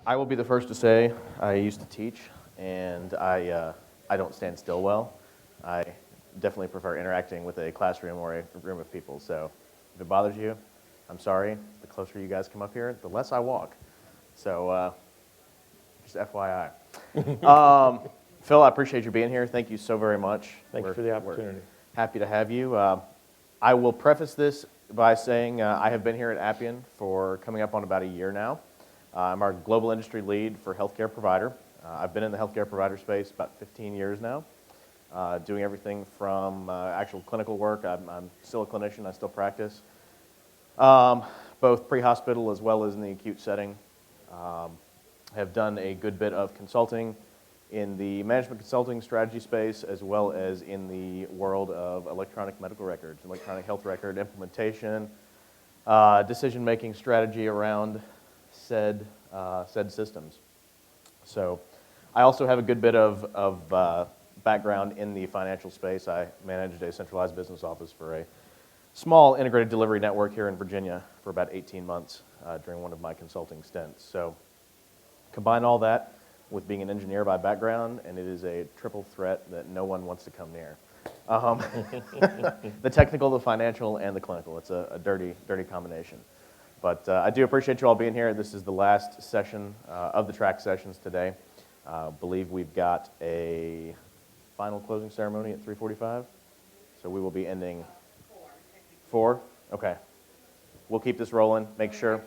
I will be the first to say I used to teach, and I don't stand still well. I definitely prefer interacting with a classroom or a room of people. So if it bothers you, I'm sorry. The closer you guys come up here, the less I walk. So just FYI. Phil, I appreciate you being here. Thank you so very much. Thank you for the opportunity. We're happy to have you. I will preface this by saying I have been here at Appian for coming up on about a year now. I'm our global industry lead for healthcare provider. I've been in the healthcare provider space about 15 years now, doing everything from actual clinical work. I'm still a clinician. I still practice, both pre-hospital as well as in the acute setting. Have done a good bit of consulting in the management consulting strategy space, as well as in the world of electronic medical records, electronic health record implementation, decision-making strategy around said systems. So I also have a good bit of background in the financial space. I managed a centralized business office for a small integrated delivery network here in Virginia for about 18 months during one of my consulting stints. So combine all that with being an engineer by background, and it is a triple threat that no one wants to come near. The technical, the financial, and the clinical. It's a dirty, dirty combination. But I do appreciate you all being here. This is the last session of the track sessions today. Believe we've got a final closing ceremony at 3:45. So we will be ending 4. Okay. We'll keep this rolling. Make sure.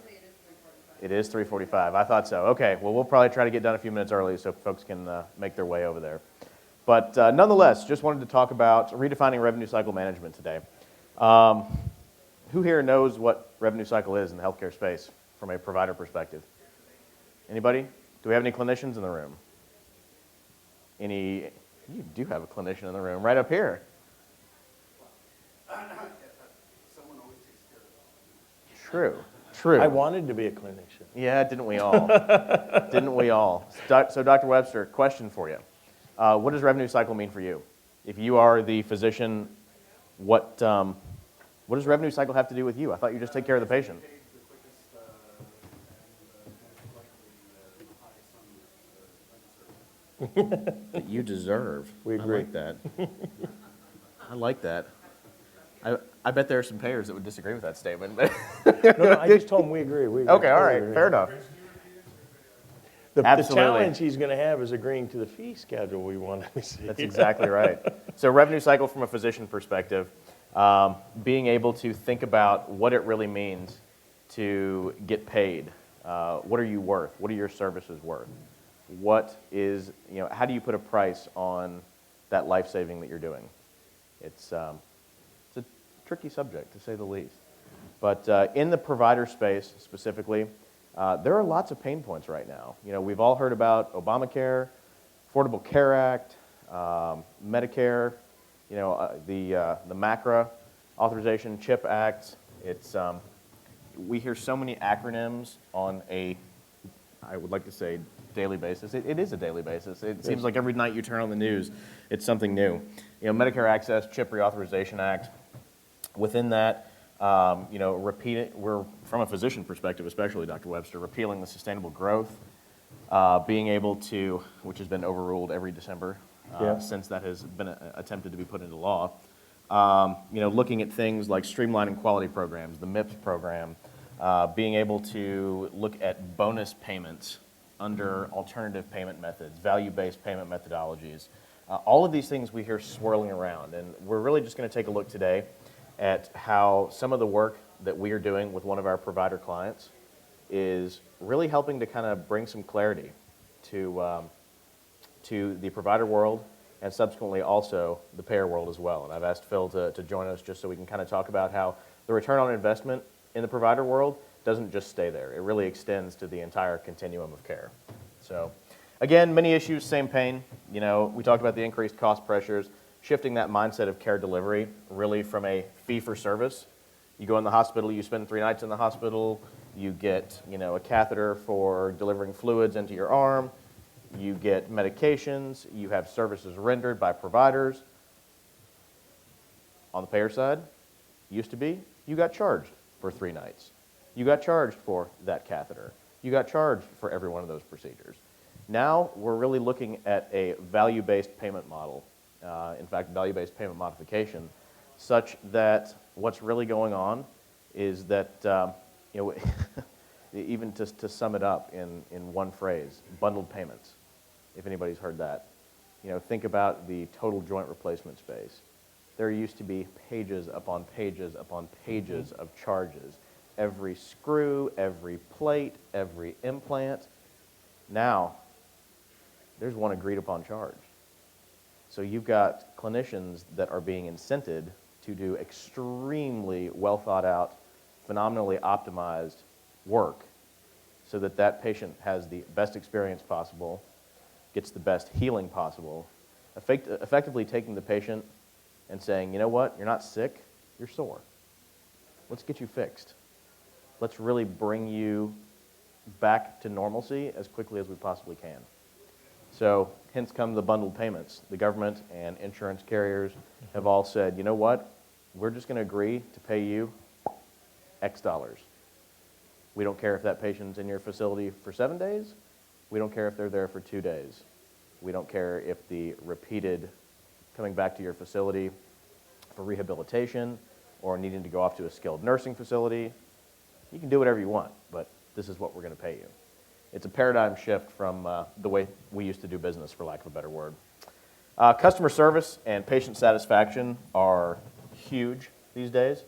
It is 3:45. I thought so. Okay. Well, we'll probably try to get done a few minutes early so folks can make their way over there. But nonetheless, just wanted to talk about redefining revenue cycle management today. Who here knows what revenue cycle is in the healthcare space from a provider perspective? Anybody? Do we have any clinicians in the room? You do have a clinician in the room, right up here. Someone always takes care of it. True. I wanted to be a clinician. Yeah, didn't we all? Didn't we all? So Dr. Webster, question for you. What does revenue cycle mean for you? If you are the physician, what does revenue cycle have to do with you? I thought you just take care of the patient. That you deserve. We agree. I like that. I like that. I bet there are some payers that would disagree with that statement. But No, I just told him we agree. Okay, all right, fair enough. The Absolutely. challenge he's going to have is agreeing to the fee schedule we want to see. That's exactly right. So revenue cycle from a physician perspective, being able to think about what it really means to get paid. What are you worth? What are your services worth? How do you put a price on that life saving that you're doing? It's a tricky subject, to say the least. But in the provider space specifically, there are lots of pain points right now. We've all heard about Obamacare, Affordable Care Act, Medicare, the MACRA authorization, CHIP Act. We hear so many acronyms on I would like to say, daily basis. It is a daily basis. It seems like every night you turn on the news, it's something new. Medicare Access, CHIP Reauthorization Act. Within that, we're, from a physician perspective, especially Dr. Webster, repealing the sustainable growth, being able to, which has been overruled every December since that has been attempted to be put into law. Looking at things like streamlining quality programs, the MIPS program, being able to look at bonus payments under alternative payment methods, value-based payment methodologies. All of these things we hear swirling around, and we're really just going to take a look today at how some of the work that we are doing with one of our provider clients is really helping to kind of bring some clarity to the provider world and subsequently also the payer world as well. And I've asked Phil to join us just so we can kind of talk about how the return on investment in the provider world doesn't just stay there. It really extends to the entire continuum of care. So again, many issues, same pain. We talked about the increased cost pressures, shifting that mindset of care delivery really from a fee-for-service. You go in the hospital, you spend 3 nights in the hospital, you get a catheter for delivering fluids into your arm, you get medications, you have services rendered by providers. On the payer side, used to be, you got charged for 3 nights. You got charged for that catheter. you got charged for every one of those procedures. Now we're really looking at a value-based payment model, in fact, value-based payment modification, such that what's really going on is that, even to sum it up in one phrase, bundled payments, if anybody's heard that. Think about the total joint replacement space. There used to be pages upon pages upon pages of charges. Every screw, every plate, every implant. Now, there's one agreed upon charge. So you've got clinicians that are being incented to do extremely well thought out, phenomenally optimized work so that that patient has the best experience possible, gets the best healing possible, effectively taking the patient and saying, you know what, you're not sick, you're sore. Let's get you fixed. Let's really bring you back to normalcy as quickly as we possibly can. So hence come the bundled payments. The government and insurance carriers have all said, you know what, we're just going to agree to pay you X dollars. We don't care if that patient's in your facility for 7 days. We don't care if they're there for 2 days. We don't care if the repeated coming back to your facility for rehabilitation or needing to go off to a skilled nursing facility. You can do whatever you want, but this is what we're going to pay you. It's a paradigm shift from the way we used to do business, for lack of a better word. Customer service and patient satisfaction are huge these days.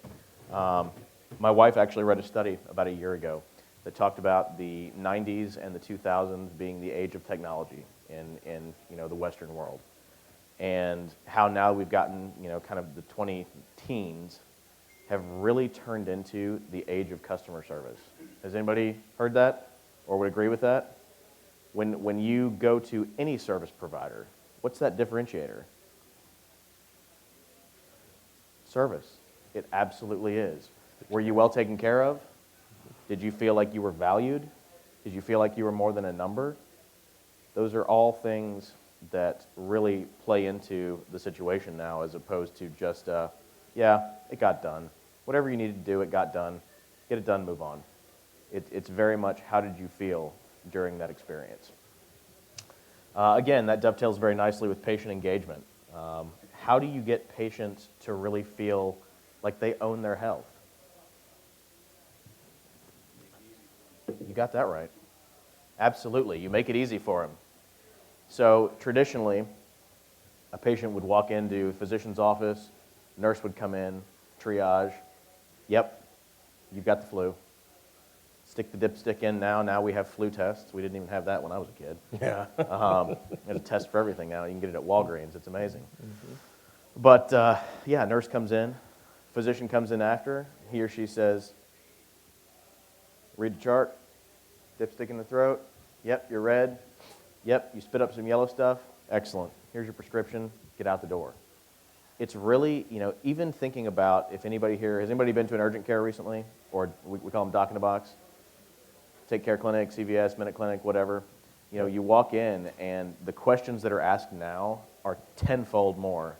My wife actually read a study about a year ago that talked about the 90s and the 2000s being the age of technology in the Western world, and how now we've gotten kind of the 20-teens have really turned into the age of customer service. Has anybody heard that or would agree with that? When you go to any service provider, what's that differentiator? Service. It absolutely is. Were you well taken care of? Did you feel like you were valued? Did you feel like you were more than a number? Those are all things that really play into the situation now, as opposed to just, yeah, it got done. Whatever you needed to do, it got done. Get it done, move on. It's very much how did you feel during that experience. Again, that dovetails very nicely with patient engagement. How do you get patients to really feel like they own their health? You got that right. Absolutely. You make it easy for them. So traditionally, a patient would walk into a physician's office, nurse would come in, triage. Yep, you've got the flu. Stick the dipstick in now. Now we have flu tests. We didn't even have that when I was a kid. Yeah. There's a test for everything now. You can get it at Walgreens. It's amazing. Mm-hmm. But yeah, nurse comes in. Physician comes in after. He or she says, read the chart, dipstick in the throat. Yep, you're red. Yep, you spit up some yellow stuff. Excellent. Here's your prescription. Get out the door. It's really, even thinking about, if anybody here, has anybody been to an urgent care recently? Or we call them doc in a box? Take care clinic, CVS, Minute Clinic, whatever. You walk in and the questions that are asked now are tenfold more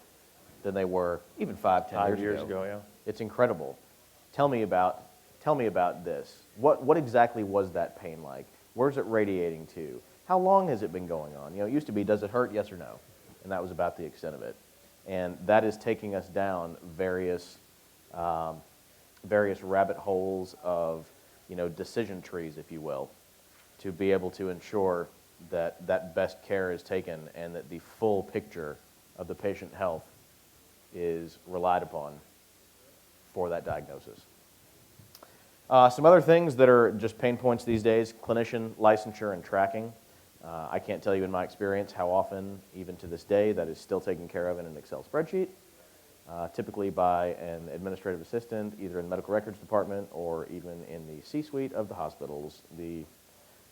than they were even 5-10 years ago. Yeah. It's incredible. Tell me about this. What exactly was that pain like? Where's it radiating to? How long has it been going on? It used to be, does it hurt, yes or no? And that was about the extent of it. And that is taking us down various rabbit holes of, decision trees, if you will, to be able to ensure that that best care is taken and that the full picture of the patient health is relied upon for that diagnosis. Some other things that are just pain points these days: clinician licensure and tracking. I can't tell you in my experience how often, even to this day, that is still taken care of in an Excel spreadsheet, typically by an administrative assistant, either in the medical records department or even in the C-suite of the hospitals. The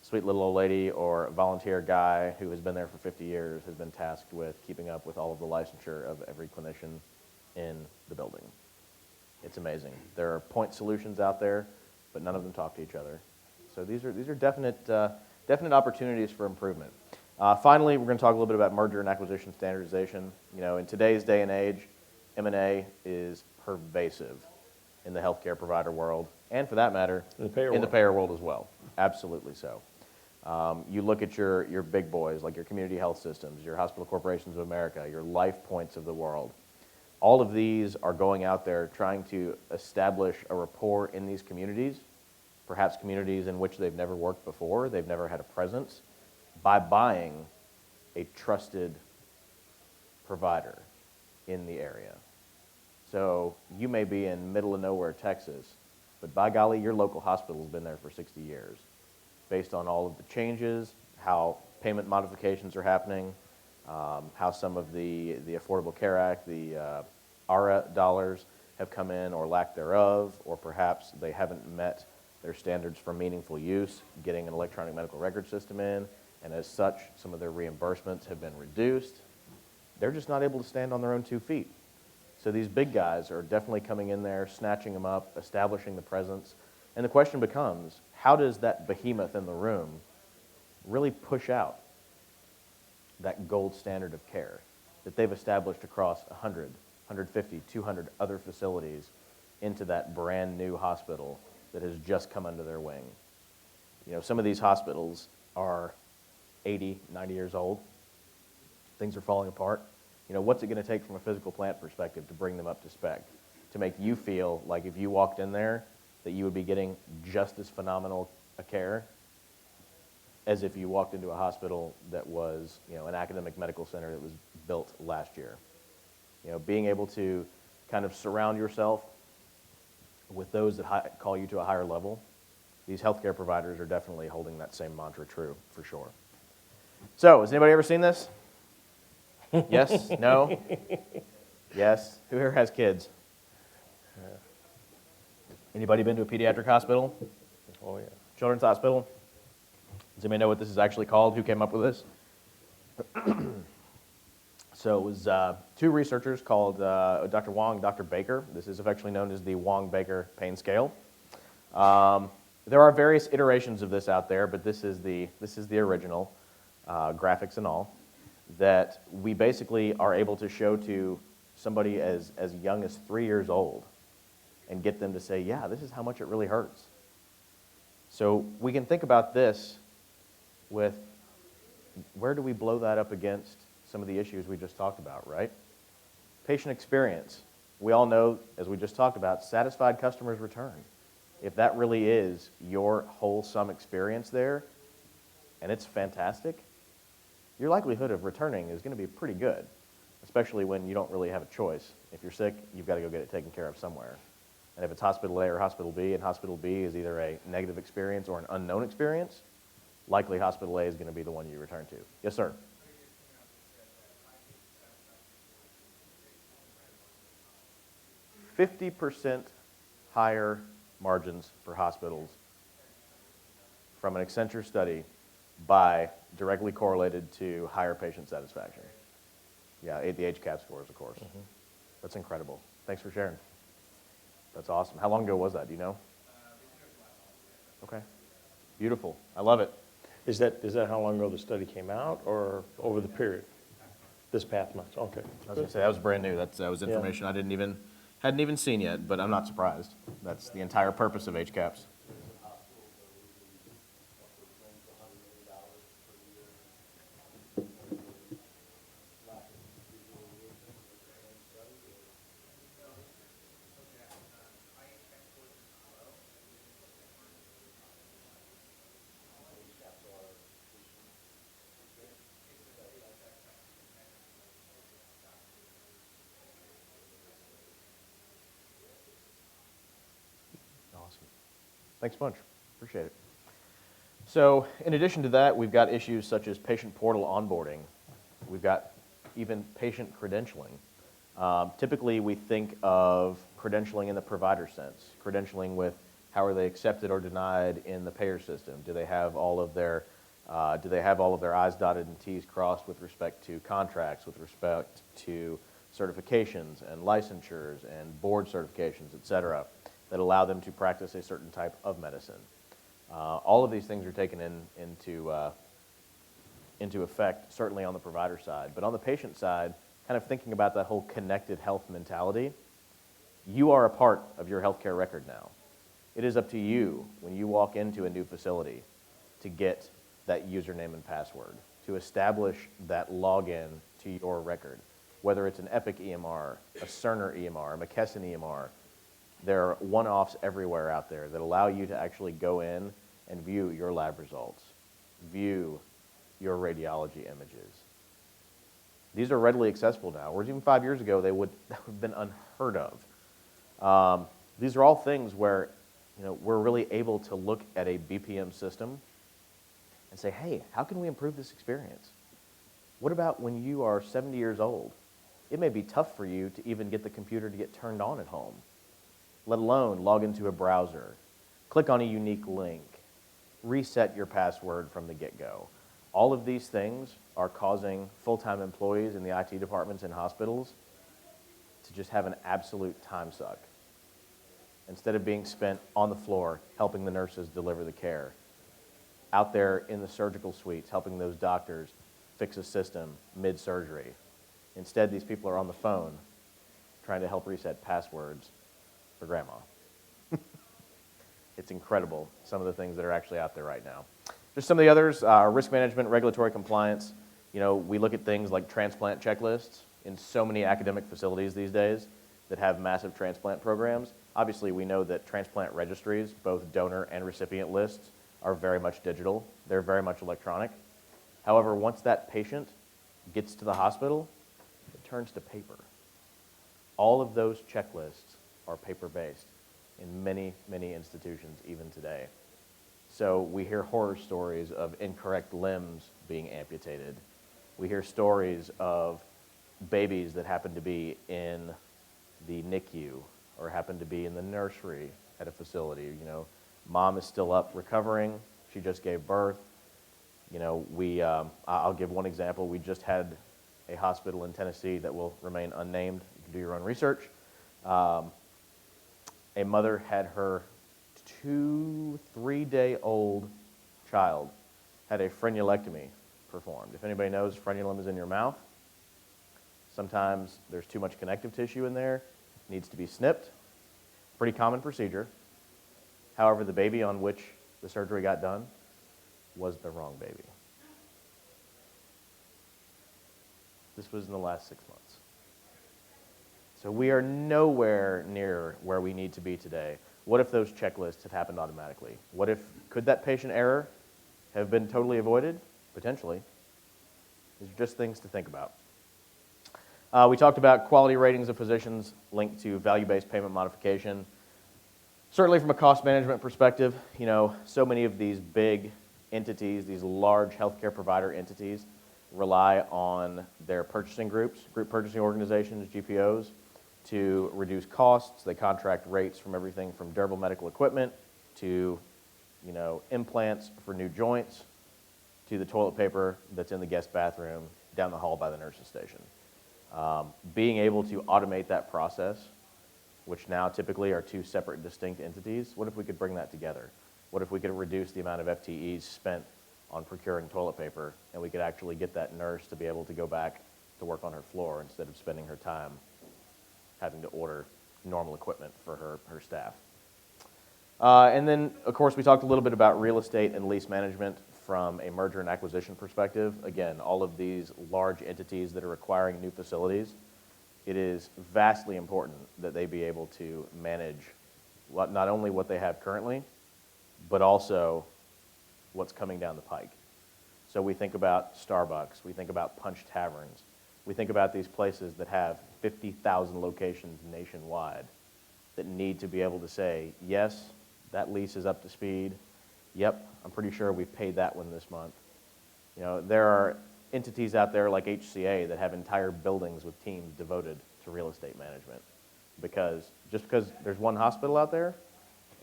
sweet little old lady or volunteer guy who has been there for 50 years has been tasked with keeping up with all of the licensure of every clinician in the building. It's amazing. There are point solutions out there, but none of them talk to each other. So these are definite opportunities for improvement. Finally, we're going to talk a little bit about merger and acquisition standardization. In today's day and age, M&A is pervasive in the healthcare provider world, and for that matter, in the payer world as well. Absolutely so. You look at your big boys, like your community health systems, your hospital corporations of America, your life points of the world. All of these are going out there trying to establish a rapport in these communities, perhaps communities in which they've never worked before, they've never had a presence, by buying a trusted provider in the area. So you may be in middle of nowhere, Texas, but by golly, your local hospital's been there for 60 years. Based on all of the changes, how payment modifications are happening, how some of the Affordable Care Act, the ARA dollars have come in or lack thereof, or perhaps they haven't met their standards for meaningful use, getting an electronic medical record system in, and as such, some of their reimbursements have been reduced. They're just not able to stand on their own 2 feet. So these big guys are definitely coming in there, snatching them up, establishing the presence. And the question becomes, how does that behemoth in the room really push out that gold standard of care that they've established across 100, 150, 200 other facilities into that brand new hospital that has just come under their wing? You know, some of these hospitals are 80, 90 years old. Things are falling apart. You know, what's it going to take from a physical plant perspective to bring them up to spec, to make you feel like if you walked in there that you would be getting just as phenomenal a care as if you walked into a hospital that was, you know, an academic medical center that was built last year. You know, being able to kind of surround yourself with those that call you to a higher level, these healthcare providers are definitely holding that same mantra true, for sure. So, has anybody ever seen this? Yes? No? Yes? Who here has kids? Anybody been to a pediatric hospital? Oh, yeah. Children's hospital? Does anybody know what this is actually called? Who came up with this? So it was 2 researchers called Dr. Wong and Dr. Baker. This is affectionately known as the Wong-Baker Pain Scale. There are various iterations of this out there, but this is the original, graphics and all, that we basically are able to show to somebody as young as 3 years old and get them to say, yeah, this is how much it really hurts. So we can think about this with, where do we blow that up against some of the issues we just talked about, right? Patient experience. We all know, as we just talked about, satisfied customers return. If that really is your wholesome experience there, and it's fantastic, your likelihood of returning is going to be pretty good, especially when you don't really have a choice. If you're sick, you've got to go get it taken care of somewhere. And if it's hospital A or hospital B, and hospital B is either a negative experience or an unknown experience, likely hospital A is going to be the one you return to. Yes, sir? 50% higher margins for hospitals from an Accenture study by directly correlated to higher patient satisfaction. Yeah, the HCAHPS scores, of course. Mm-hmm. That's incredible. Thanks for sharing. That's awesome. How long ago was that? Do you know? Okay. Beautiful. I love it. Is that how long ago the study came out, or over the period? This past month. Okay. I was going to say that was brand new. That was information I hadn't even seen yet, but I'm not surprised. That's the entire purpose of HCAHPS. Awesome. Thanks a bunch. Appreciate it. So in addition to that, we've got issues such as patient portal onboarding. We've got even patient credentialing. Typically, we think of credentialing in the provider sense, credentialing with how are they accepted or denied in the payer system. Do they have all of their I's dotted and T's crossed with respect to contracts, with respect to certifications and licensures and board certifications, et cetera, that allow them to practice a certain type of medicine. All of these things are taken into effect, certainly on the provider side. But on the patient side, kind of thinking about that whole connected health mentality, you are a part of your healthcare record now. It is up to you when you walk into a new facility to get that username and password, to establish that login to your record. Whether it's an Epic EMR, a Cerner EMR, a McKesson EMR, there are one-offs everywhere out there that allow you to actually go in and view your lab results, view your radiology images. These are readily accessible now, whereas even 5 years ago, that would have been unheard of. These are all things where we're really able to look at a BPM system and say, hey, how can we improve this experience? What about when you are 70 years old? It may be tough for you to even get the computer to get turned on at home, let alone log into a browser, click on a unique link, reset your password from the get-go. All of these things are causing full-time employees in the IT departments in hospitals to just have an absolute time suck. Instead of being spent on the floor helping the nurses deliver the care, out there in the surgical suites helping those doctors fix a system mid-surgery. Instead, these people are on the phone trying to help reset passwords for grandma. It's incredible, some of the things that are actually out there right now. Just some of the others, risk management, regulatory compliance. We look at things like transplant checklists in so many academic facilities these days that have massive transplant programs. Obviously, we know that transplant registries, both donor and recipient lists, are very much digital. They're very much electronic. However, once that patient gets to the hospital, it turns to paper. All of those checklists are paper-based in many, many institutions even today. So we hear horror stories of incorrect limbs being amputated. We hear stories of babies that happen to be in the NICU or happen to be in the nursery at a facility. Mom is still up recovering. She just gave birth. I'll give one example. We just had a hospital in Tennessee that will remain unnamed. You can do your own research. A mother had her 2-3-day-old child had a frenulectomy performed. If anybody knows, frenulum is in your mouth. Sometimes there's too much connective tissue in there, needs to be snipped. Pretty common procedure. However, the baby on which the surgery got done was the wrong baby. This was in the last 6 months. So we are nowhere near where we need to be today. What if those checklists had happened automatically? Could that patient error have been totally avoided? Potentially. These are just things to think about. We talked about quality ratings of physicians linked to value-based payment modification. Certainly from a cost management perspective, so many of these big entities, these large healthcare provider entities, rely on their purchasing groups, group purchasing organizations, GPOs, to reduce costs. They contract rates from everything from durable medical equipment to, implants for new joints to the toilet paper that's in the guest bathroom down the hall by the nurse's station. Being able to automate that process, which now typically are two separate distinct entities, what if we could bring that together? What if we could reduce the amount of FTEs spent on procuring toilet paper, and we could actually get that nurse to be able to go back to work on her floor instead of spending her time having to order normal equipment for her staff. And then, of course, we talked a little bit about real estate and lease management from a merger and acquisition perspective. Again, all of these large entities that are acquiring new facilities, it is vastly important that they be able to manage not only what they have currently, but also what's coming down the pike. So we think about Starbucks, we think about Punch Taverns, we think about these places that have 50,000 locations nationwide that need to be able to say, yes, that lease is up to speed. Yep, I'm pretty sure we've paid that one this month. There are entities out there like HCA that have entire buildings with teams devoted to real estate management because there's one hospital out there,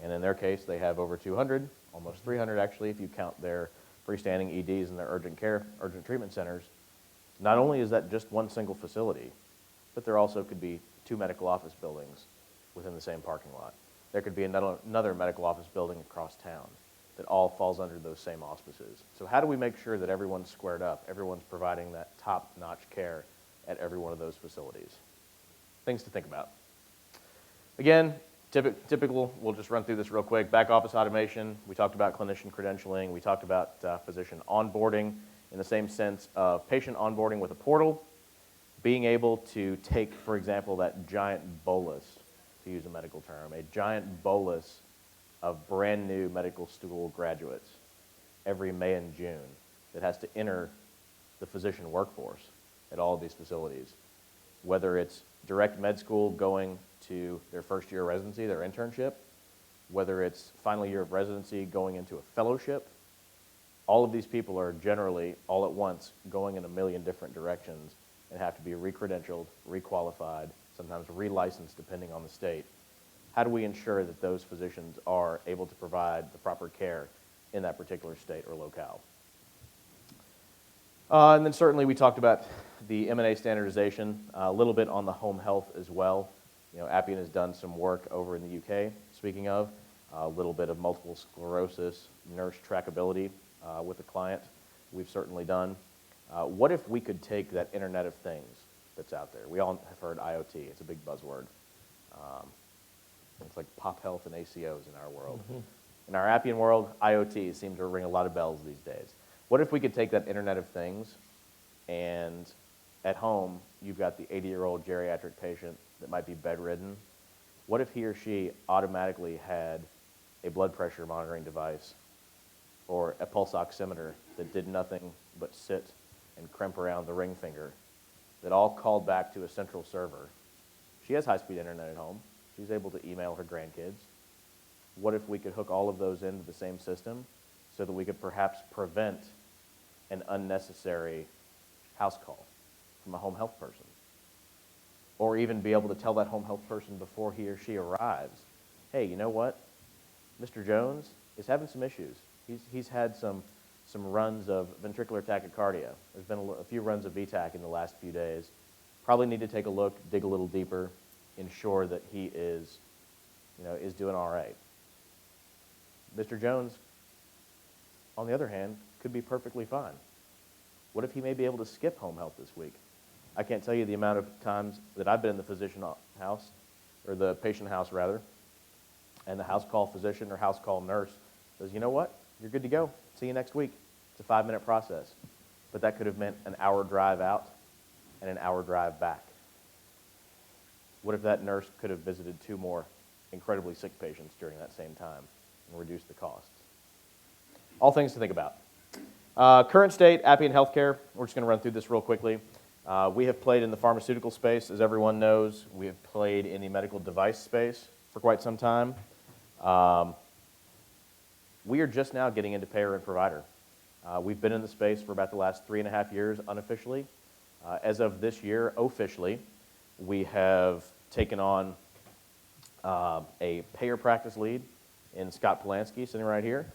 and in their case, they have over 200, almost 300 actually, if you count their freestanding EDs and their urgent treatment centers. Not only is that just one single facility, but there also could be 2 medical office buildings within the same parking lot. There could be another medical office building across town that all falls under those same auspices. So how do we make sure that everyone's squared up, everyone's providing that top-notch care at every one of those facilities? Things to think about. Again, Typical, we'll just run through this real quick. Back office automation, we talked about clinician credentialing, we talked about physician onboarding in the same sense of patient onboarding with a portal, being able to take, for example, that giant bolus, to use a medical term, a giant bolus of brand new medical school graduates every May and June that has to enter the physician workforce at all of these facilities, whether it's direct med school going to their first year of residency, their internship, whether it's final year of residency going into a fellowship. All of these people are generally, all at once, going in a million different directions and have to be re-credentialed, re-qualified, sometimes re-licensed depending on the state. How do we ensure that those physicians are able to provide the proper care in that particular state or locale? And then certainly we talked about the M&A standardization, a little bit on the home health as well. You know, Appian has done some work over in the UK, speaking of, a little bit of multiple sclerosis, nurse trackability with a client we've certainly done. What if we could take that Internet of Things that's out there? We all have heard IoT. It's a big buzzword. It's like pop health and ACOs in our world. Mm-hmm. In our Appian world, IoT seems to ring a lot of bells these days. What if we could take that Internet of Things and at home, you've got the 80-year-old geriatric patient that might be bedridden. What if he or she automatically had a blood pressure monitoring device or a pulse oximeter that did nothing but sit and crimp around the ring finger, that all called back to a central server? She has high-speed internet at home. She's able to email her grandkids. What if we could hook all of those into the same system so that we could perhaps prevent an unnecessary house call from a home health person? Or even be able to tell that home health person before he or she arrives, hey, you know what? Mr. Jones is having some issues. He's had some runs of ventricular tachycardia. There's been a few runs of VTAC in the last few days. Probably need to take a look, dig a little deeper, ensure that he is doing all right. Mr. Jones, on the other hand, could be perfectly fine. What if he may be able to skip home health this week? I can't tell you the amount of times that I've been in the physician house, or the patient house rather, and the house call physician or house call nurse says, you know what, you're good to go. See you next week. It's a 5-minute process. But that could have meant an hour drive out and an hour drive back. What if that nurse could have visited 2 more incredibly sick patients during that same time and reduced the costs? All things to think about. Current state, Appian Healthcare, we're just going to run through this real quickly. We have played in the pharmaceutical space, as everyone knows. We have played in the medical device space for quite some time. We are just now getting into payer and provider. We've been in the space for about the last 3.5 years unofficially. As of this year, officially, we have taken on a payer practice lead in Scott Polanski, sitting right here,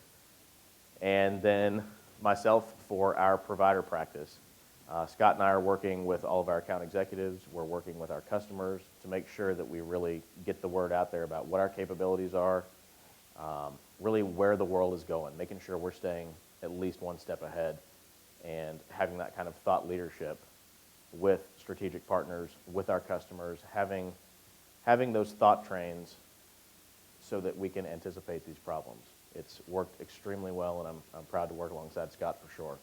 and then myself for our provider practice. Scott and I are working with all of our account executives. We're working with our customers to make sure that we really get the word out there about what our capabilities are, really where the world is going, making sure we're staying at least one step ahead and having that kind of thought leadership with strategic partners, with our customers, having those thought trains so that we can anticipate these problems. It's worked extremely well, and I'm proud to work alongside Scott for sure.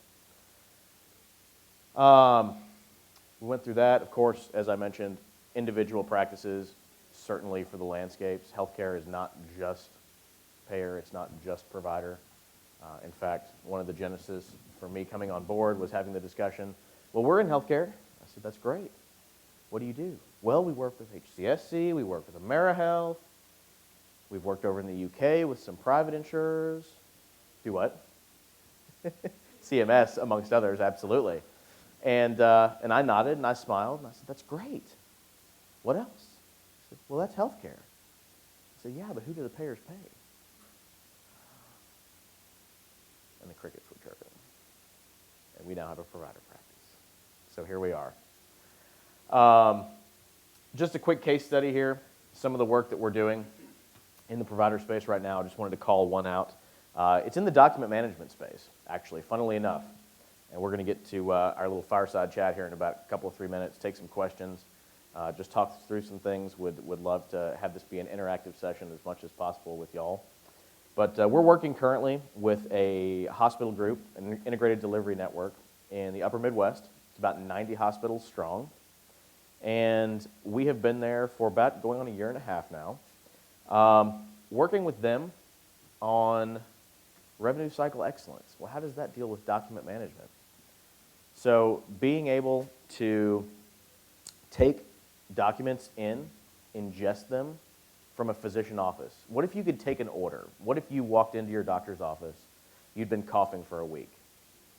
We went through that. Of course, as I mentioned, individual practices, certainly for the landscapes. Healthcare is not just payer. It's not just provider. In fact, one of the genesis for me coming on board was having the discussion, well, we're in healthcare. I said, that's great. What do you do? Well, we work with HCSC. We work with AmeriHealth. We've worked over in the UK with some private insurers. Do what? CMS, amongst others, absolutely. And I nodded and I smiled and I said, that's great. What else? I said, well, that's healthcare. I said, yeah, but who do the payers pay? And the crickets were chirping. And we now have a provider practice. So here we are. Just a quick case study here. Some of the work that we're doing in the provider space right now. I just wanted to call one out. It's in the document management space, actually, funnily enough. And we're going to get to our little fireside chat here in about a couple of 3 minutes, take some questions. just talk through some things. Would love to have this be an interactive session as much as possible with y'all. But we're working currently with a hospital group, an integrated delivery network in the upper Midwest. It's about 90 hospitals strong. And we have been there for about going on a year and a half now, working with them on revenue cycle excellence. Well, how does that deal with document management? So being able to take documents in, ingest them from a physician office. What if you could take an order? What if you walked into your doctor's office, you'd been coughing for a week.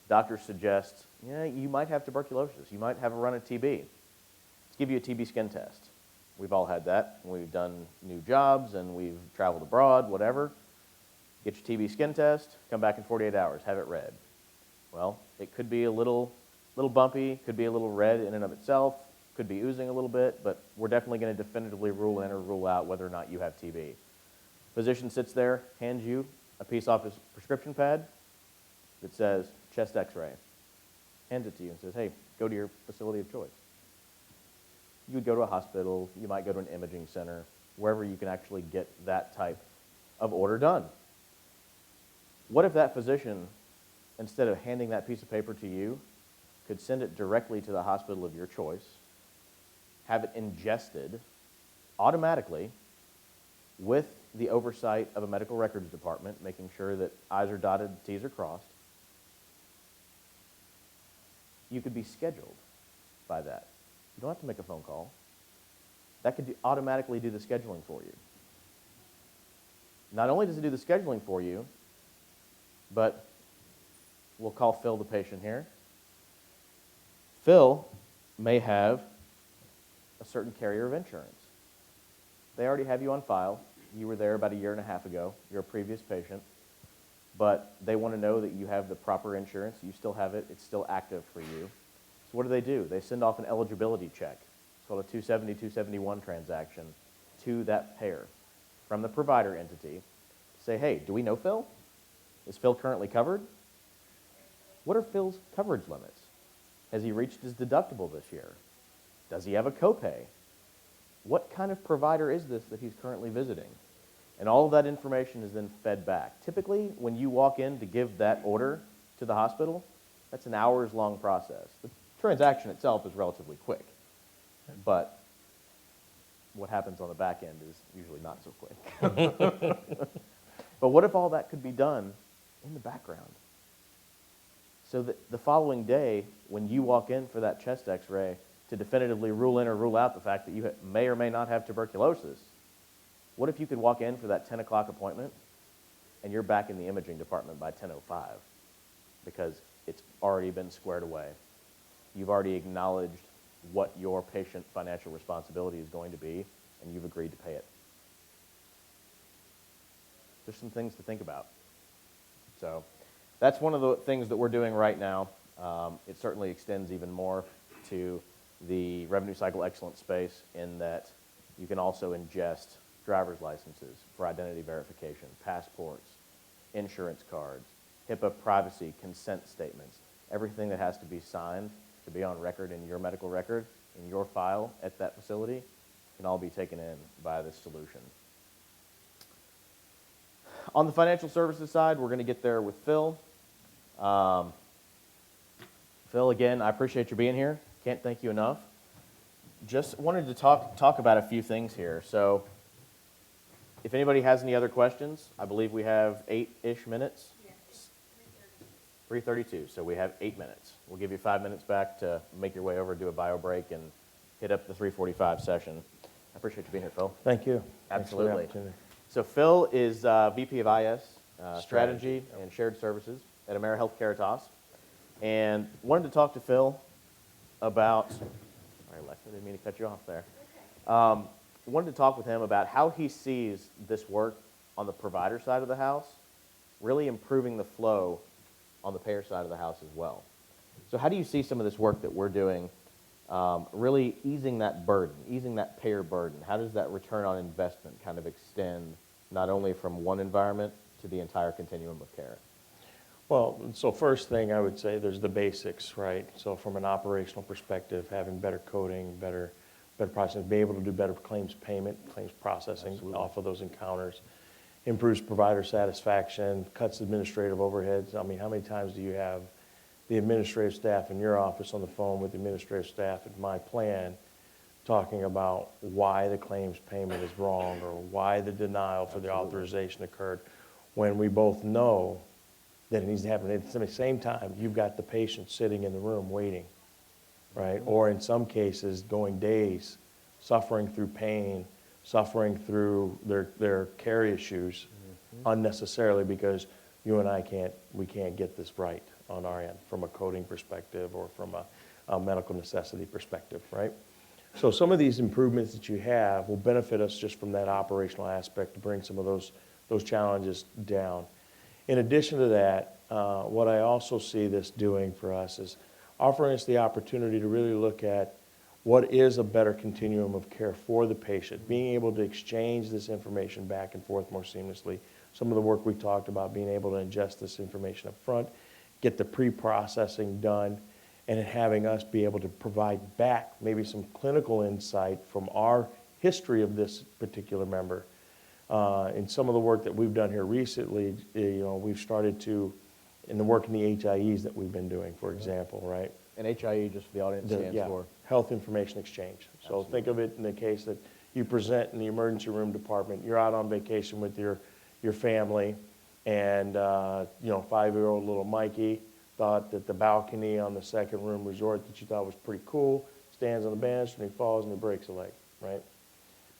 Doctors suggest, yeah, you might have tuberculosis. You might have a run of TB. Let's give you a TB skin test. We've all had that. We've done new jobs and we've traveled abroad, whatever. Get your TB skin test, come back in 48 hours, have it read. Well, it could be a little bumpy, could be a little red in and of itself, could be oozing a little bit, but we're definitely going to definitively rule in or rule out whether or not you have TB. Physician sits there, hands you a piece off his prescription pad that says chest x-ray, hands it to you and says, hey, go to your facility of choice. You would go to a hospital, you might go to an imaging center, wherever you can actually get that type of order done. What if that physician, instead of handing that piece of paper to you, could send it directly to the hospital of your choice, have it ingested automatically with the oversight of a medical records department, making sure that I's are dotted, T's are crossed. You could be scheduled by that. You don't have to make a phone call. That could automatically do the scheduling for you. Not only does it do the scheduling for you, but we'll call Phil the patient here. Phil may have a certain carrier of insurance. They already have you on file. You were there about a year and a half ago. You're a previous patient. But they want to know that you have the proper insurance. You still have it. It's still active for you. So what do? They send off an eligibility check. It's called a 270, 271 transaction to that payer from the provider entity. Say, hey, do we know Phil? Is Phil currently covered? What are Phil's coverage limits? Has he reached his deductible this year? Does he have a copay? What kind of provider is this that he's currently visiting? And all of that information is then fed back. Typically, when you walk in to give that order to the hospital, that's an hours-long process. The transaction itself is relatively quick, but what happens on the back end is usually not so quick. But what if all that could be done in the background? So that the following day, when you walk in for that chest x-ray to definitively rule in or rule out the fact that you may or may not have tuberculosis, what if you could walk in for that 10 o'clock appointment and you're back in the imaging department by 10:05 because it's already been squared away. You've already acknowledged what your patient financial responsibility is going to be and you've agreed to pay it. There's some things to think about. So that's one of the things that we're doing right now. It certainly extends even more to the revenue cycle excellence space in that you can also ingest driver's licenses for identity verification, passports, insurance cards, HIPAA privacy, consent statements, everything that has to be signed to be on record in your medical record, in your file at that facility, can all be taken in by this solution. On the financial services side, we're going to get there with Phil. Phil, again, I appreciate you being here. Can't thank you enough. Just wanted to talk about a few things here. So if anybody has any other questions, I believe we have 8-ish minutes. Yes. 3:32, so we have 8 minutes. We'll give you 5 minutes back to make your way over, do a bio break, and hit up the 3:45 session. I appreciate you being here, Phil. Thank you. Absolutely. Thanks for the opportunity. So Phil is VP of IS, Strategy and Shared Services at AmeriHealth Caritas. And wanted to talk to Phil about, sorry Lex, I didn't mean to cut you off there. Wanted to talk with him about how he sees this work on the provider side of the house, really improving the flow on the payer side of the house as well. So how do you see some of this work that we're doing really easing that burden, easing that payer burden? How does that return on investment kind of extend not only from one environment to the entire continuum of care? Well, so first thing I would say, there's the basics, right? So from an operational perspective, having better coding, better better processing, be able to do better claims payment, claims processing off of those encounters, improves provider satisfaction, cuts administrative overheads. I mean, how many times do you have the administrative staff in your office on the phone with the administrative staff at my plan talking about why the claims payment is wrong or why the denial for the authorization occurred, when we both know that it needs to happen. At the same time, you've got the patient sitting in the room waiting, right? Or in some cases, going days, suffering through pain, suffering through their care issues unnecessarily because you and I can't get this right on our end from a coding perspective or from a medical necessity perspective, right? So some of these improvements that you have will benefit us just from that operational aspect to bring some of those challenges down. In addition to that, what I also see this doing for us is offering us the opportunity to really look at what is a better continuum of care for the patient, being able to exchange this information back and forth more seamlessly. Some of the work we talked about, being able to ingest this information up front, get the pre-processing done, and then having us be able to provide back maybe some clinical insight from our history of this particular member. In some of the work that we've done here recently, we've started to, in the work in the HIEs that we've been doing, for example, right? And HIE, just for the audience, stands for? Health Information Exchange. So think of it in the case that you present in the emergency room department, you're out on vacation with your family, and 5-year-old little Mikey thought that the balcony on the second room resort that you thought was pretty cool, stands on the bench and he falls and he breaks a leg, right?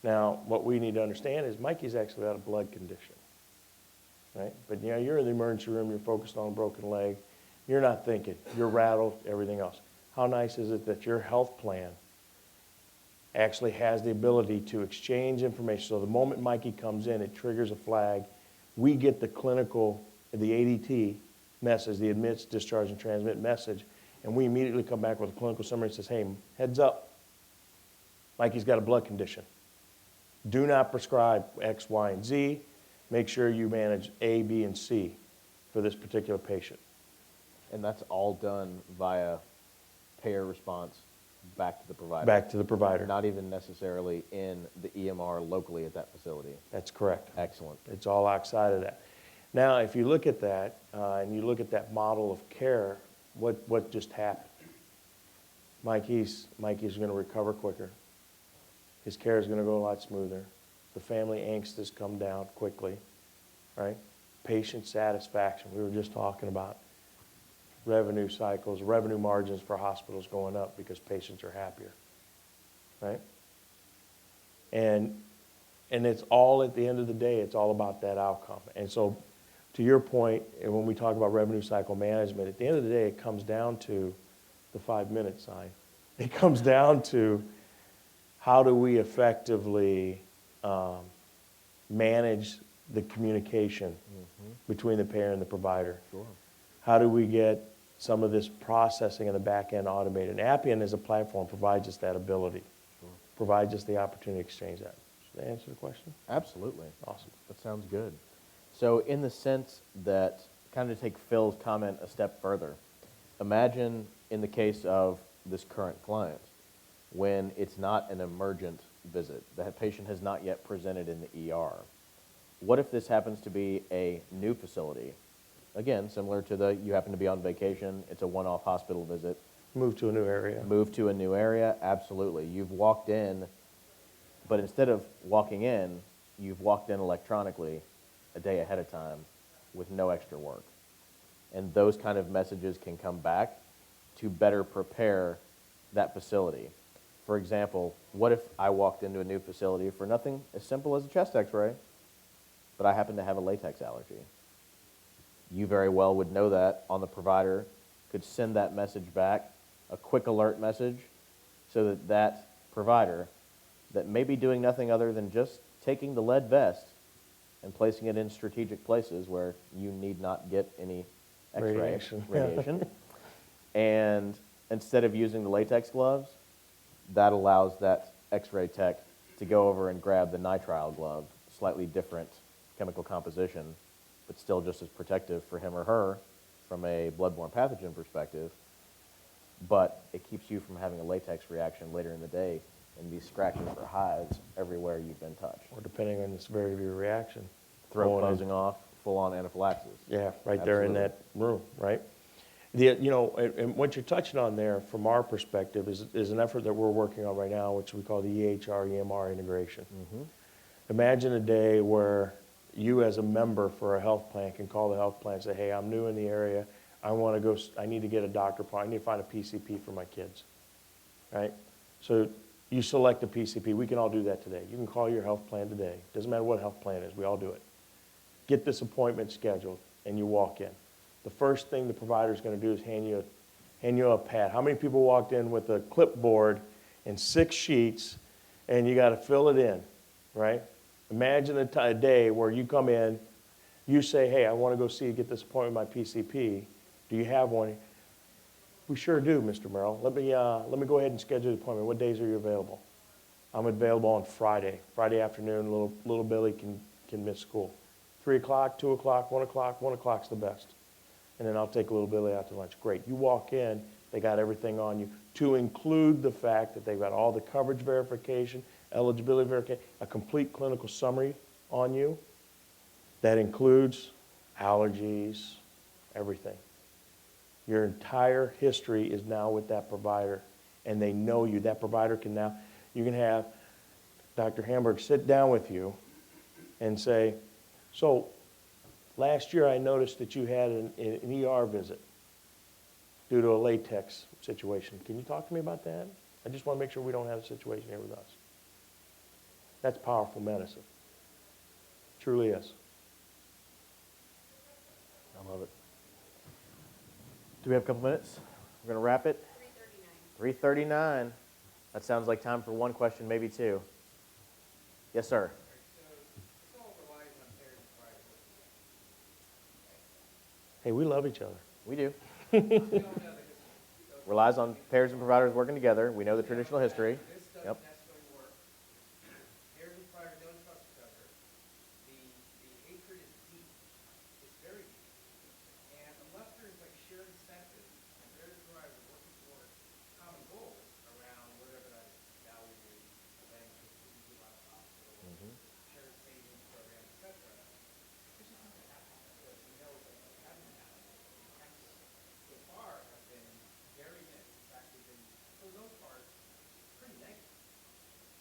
Now, what we need to understand is Mikey's actually got a blood condition, right? But you're in the emergency room, you're focused on a broken leg, you're not thinking, you're rattled, everything else. How nice is it that your health plan actually has the ability to exchange information? So the moment Mikey comes in, it triggers a flag. We get the clinical, the ADT message, the admits, discharge, and transmit message, and we immediately come back with a clinical summary that says, hey, heads up, Mikey's got a blood condition. Do not prescribe X, Y, and Z. Make sure you manage A, B, and C for this particular patient. And that's all done via payer response back to the provider. Back to the provider. Not even necessarily in the EMR locally at that facility. That's correct. Excellent. It's all outside of that. Now, if you look at that, and you look at that model of care, what just happened? Mikey's going to recover quicker. His care is going to go a lot smoother. The family angst has come down quickly, right? Patient satisfaction. We were just talking about revenue cycles, revenue margins for hospitals going up because patients are happier, right? And it's all, at the end of the day, it's all about that outcome. And so, to your point, and when we talk about revenue cycle management, at the end of the day, it comes down to the 5-minute sign. It comes down to how do we effectively manage the communication between the payer and the provider. Sure. How do we get some of this processing in the back end automated? And Appian as a platform provides us that ability, provides us the opportunity to exchange that. Does that answer the question? Absolutely. Awesome. That sounds good. So in the sense that, kind of to take Phil's comment a step further, imagine in the case of this current client, when it's not an emergent visit, the patient has not yet presented in the ER. What if this happens to be a new facility? Again, similar to you happen to be on vacation, it's a one-off hospital visit. Move to a new area. Move to a new area, absolutely. You've walked in, but instead of walking in, you've walked in electronically a day ahead of time with no extra work. And those kind of messages can come back to better prepare that facility. For example, what if I walked into a new facility for nothing as simple as a chest x-ray, but I happen to have a latex allergy? You very well would know that on the provider, could send that message back, a quick alert message, so that that provider that may be doing nothing other than just taking the lead vest and placing it in strategic places where you need not get any X-ray radiation. And instead of using the latex gloves, that allows that X-ray tech to go over and grab the nitrile glove, slightly different chemical composition, but still just as protective for him or her from a bloodborne pathogen perspective. But it keeps you from having a latex reaction later in the day and be scratching for hives everywhere you've been touched. Or depending on the severity of your reaction. Throat going in- closing off, full-on anaphylaxis. Yeah, right there in Absolutely. that room, right? And what you're touching on there, from our perspective, is an effort that we're working on right now, which we call the EHR, EMR integration. Imagine a day where you as a member for a health plan can call the health plan and say, hey, I'm new in the area. I need to get a doctor appointment. I need to find a PCP for my kids, right? So you select a PCP. We can all do that today. You can call your health plan today. Doesn't matter what health plan it is. We all do it. Get this appointment scheduled, and you walk in. The first thing the provider is going to do is hand you a pad. How many people walked in with a clipboard and 6 sheets, and you got to fill it in, right? Imagine a day where you come in, you say, hey, I want to go get this appointment with my PCP. Do you have one? We sure do, Mr. Merrill. Let me go ahead and schedule the appointment. What days are you available? I'm available on Friday. Friday afternoon, little Billy can miss school. 3 o'clock, 2 o'clock, 1 o'clock. 1 o'clock's the best. And then I'll take little Billy out to lunch. Great. You walk in, they got everything on you, to include the fact that they've got all the coverage verification, eligibility verification, a complete clinical summary on you. That includes allergies, everything. Your entire history is now with that provider, and they know you. That provider can now, you can have Dr. Hamburg sit down with you and say, so last year I noticed that you had an ER visit due to a latex situation. Can you talk to me about that? I just want to make sure we don't have a situation here with us. That's powerful medicine. Truly is. I love it. Do we have a couple minutes? We're going to wrap it. 3:39. That sounds like time for one question, maybe two. Yes, sir. This all relies on payers and providers. Hey, we love each other. We do. We don't know the history. So Relies on payers and providers working together. We know the traditional history. this doesn't Yep. necessarily work. Payers and providers don't trust each other. The hatred is deep. It's very deep. And unless there's like shared incentives and payers and providers are working towards common goals around whatever that is, value, prevention, food out of hospital, shared savings program, et cetera, it's just not going to happen. Because we know that it hasn't happened. Attempts so far have been very mixed. In fact, they've been, for the most part, pretty negative.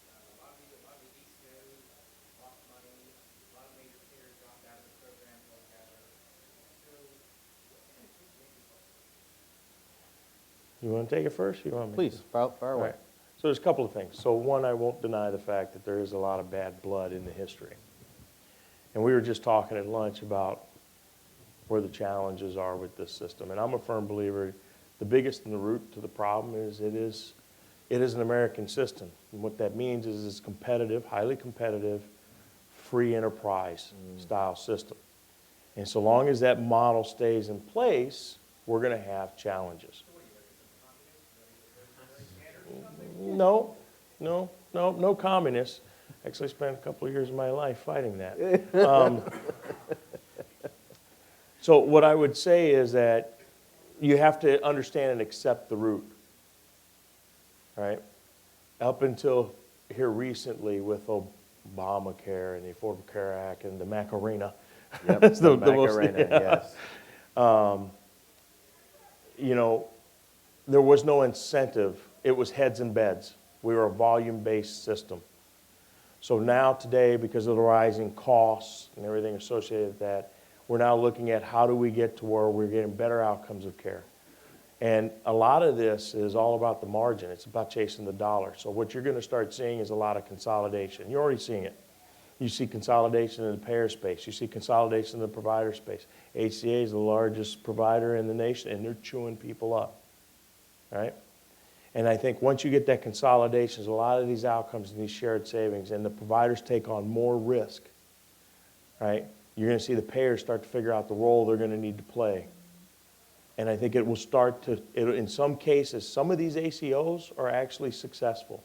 A lot of the ACOs lost money. A lot of major payers dropped out of the program altogether. So, and it's just maybe You want to take it first? Or you want me? Please, fire All away. right. So there's a couple of things. So one, I won't deny the fact that there is a lot of bad blood in the history. And we were just talking at lunch about where the challenges are with this system. And I'm a firm believer, the biggest and the root to the problem is it is an American system. And what that means is it's competitive, highly competitive, free enterprise style system. And so long as that model stays in place, we're going to have challenges. No communists. Actually spent a couple of years of my life fighting that. So what I would say is that you have to understand and accept the root, right? Up until here recently with Obamacare and the Affordable Care Act and the Macarena. Yep, That's the the most- Macarena, yes. There was no incentive. It was heads and beds. We were a volume-based system. So now today, because of the rising costs and everything associated with that, we're now looking at how do we get to where we're getting better outcomes of care. And a lot of this is all about the margin. It's about chasing the dollar. So what you're going to start seeing is a lot of consolidation. You're already seeing it. You see consolidation in the payer space. You see consolidation in the provider space. ACA is the largest provider in the nation, and they're chewing people up, right? And I think once you get that consolidation, a lot of these outcomes and these shared savings, and the providers take on more risk, right? You're going to see the payers start to figure out the role they're going to need to play. And I think it will start to, in some cases, some of these ACOs are actually successful.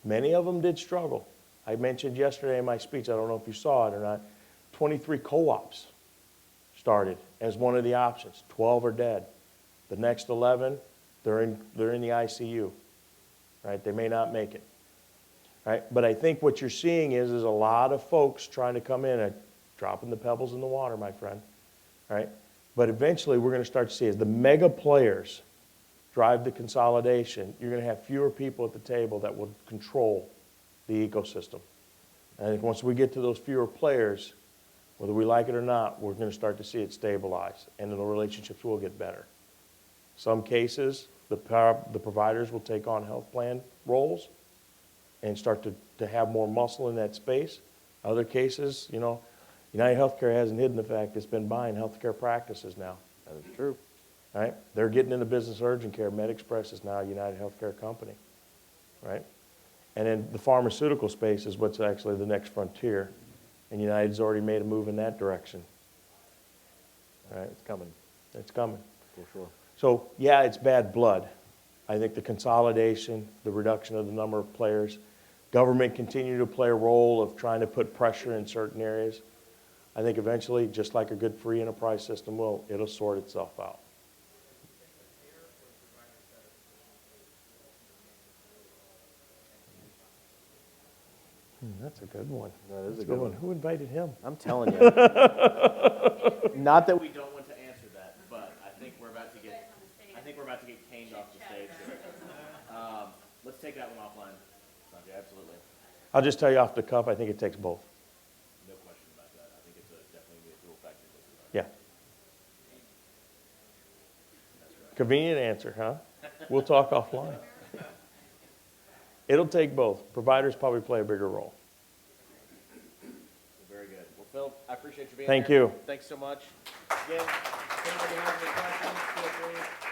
Many of them did struggle. I mentioned yesterday in my speech, I don't know if you saw it or not, 23 co-ops started as one of the options. 12 are dead. The next 11, they're in the ICU, right? They may not make it. right? But I think what you're seeing is a lot of folks trying to come in and dropping the pebbles in the water, my friend, right? But eventually, we're going to start to see as the mega players drive the consolidation, you're going to have fewer people at the table that will control the ecosystem. And I think once we get to those fewer players, whether we like it or not, we're going to start to see it stabilize, and then the relationships will get better. Some cases, the providers will take on health plan roles and start to have more muscle in that space. Other cases, you know, United Healthcare hasn't hidden the fact it's been buying healthcare practices now. That is true. Right? They're getting into business of urgent care. MedExpress is now a United Healthcare company, right? And then the pharmaceutical space is what's actually the next frontier, and United's already made a move in that direction. Right? It's coming, It's coming. for sure. So, yeah, it's bad blood. I think the consolidation, the reduction of the number of players, government continue to play a role of trying to put pressure in certain areas. I think eventually, just like a good free enterprise system will, it'll sort itself out. That's a good one. That is That's a good one. Who invited him? I'm telling you. Not that we don't want to answer that, but I think we're about to get caned off the stage here. Let's take that one offline. Sanjay, absolutely. I'll just tell you off the cuff, I think it takes both. No question about that. I think it's definitely a dual factor in this regard. Yeah. That's right. Convenient answer, huh? We'll talk offline. It'll take both. Providers probably play a bigger role. Very good. Well, Phil, I appreciate you being Thank here. you. Thanks so much. Again, if anybody has any questions, feel free.